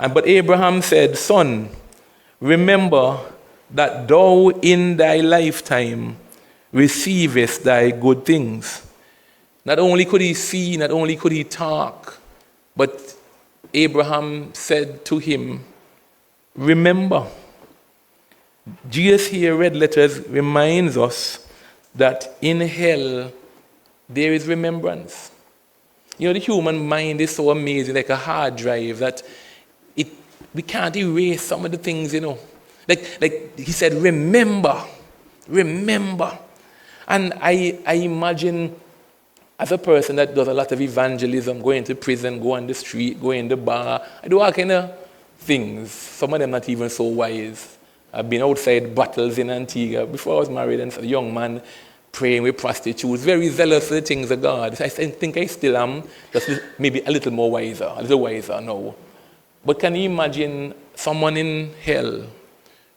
But Abraham said, Son, remember that thou in thy lifetime receivest thy good things. Not only could he see, not only could he talk, but Abraham said to him, remember. Jesus here, red letters, reminds us that in hell there is remembrance. You know, the human mind is so amazing, like a hard drive, that we can't erase some of the things, you know. Like he said, remember. And I imagine, as a person that does a lot of evangelism, going to prison, go on the street, go in the bar, I do all kind of things. Some of them not even so wise. I've been outside battles in Antigua before I was married, and a young man praying with prostitutes, very zealous for the things of God. I think I still am, just maybe a little wiser now. But can you imagine someone in hell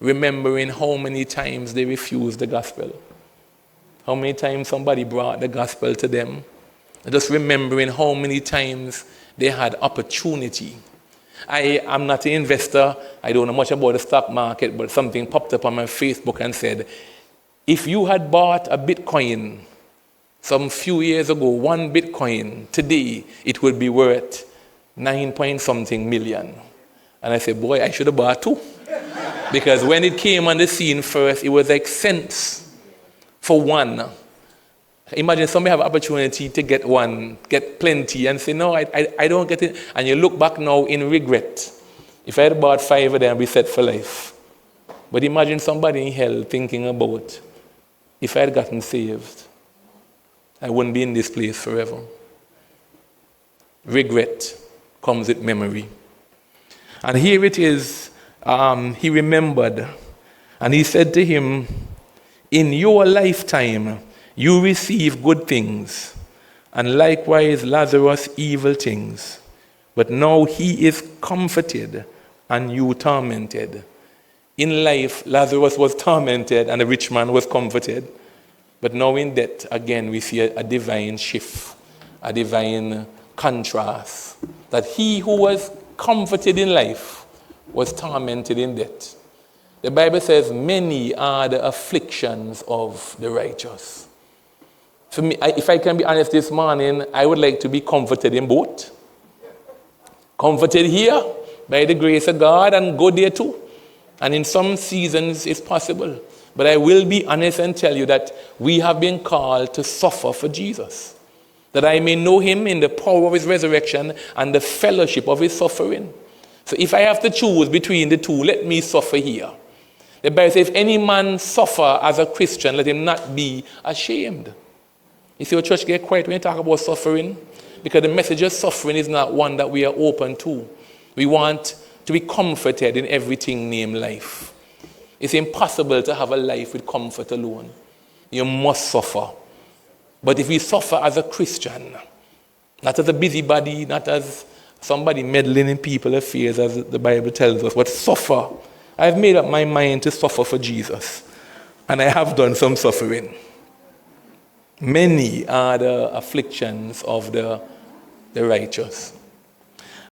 remembering how many times they refused the gospel? How many times somebody brought the gospel to them? Just remembering how many times they had opportunity. I am not an investor. I don't know much about the stock market, but something popped up on my Facebook and said, if you had bought a Bitcoin some few years ago, one Bitcoin, today it would be worth 9-point-something million. And I said, boy, I should have bought two. Because when it came on the scene first, it was like cents for one. Imagine somebody have an opportunity to get one, get plenty, and say, no, I don't get it. And you look back now in regret. If I had bought 5 of them, I'd be set for life. But imagine somebody in hell thinking about, if I had gotten saved, I wouldn't be in this place forever. Regret comes with memory. And here it is, he remembered, and he said to him, in your lifetime, you receive good things, and likewise Lazarus evil things. But now he is comforted, and you tormented. In life, Lazarus was tormented, and the rich man was comforted. But now in death, again, we see a divine shift, a divine contrast. That he who was comforted in life was tormented in death. The Bible says, many are the afflictions of the righteous. For me, if I can be honest this morning, I would like to be comforted in both. Comforted here by the grace of God and go there too. And in some seasons it's possible. But I will be honest and tell you that we have been called to suffer for Jesus. That I may know him in the power of his resurrection and the fellowship of his suffering. So if I have to choose between the two, let me suffer here. The Bible says, if any man suffer as a Christian, let him not be ashamed. You see, our church get quiet when you talk about suffering, because the message of suffering is not one that we are open to. We want to be comforted in everything named life. It's impossible to have a life with comfort alone. You must suffer. But if we suffer as a Christian, not as a busybody, not as somebody meddling in people's affairs, as the Bible tells us, but suffer. I've made up my mind to suffer for Jesus. And I have done some suffering. Many are the afflictions of the righteous.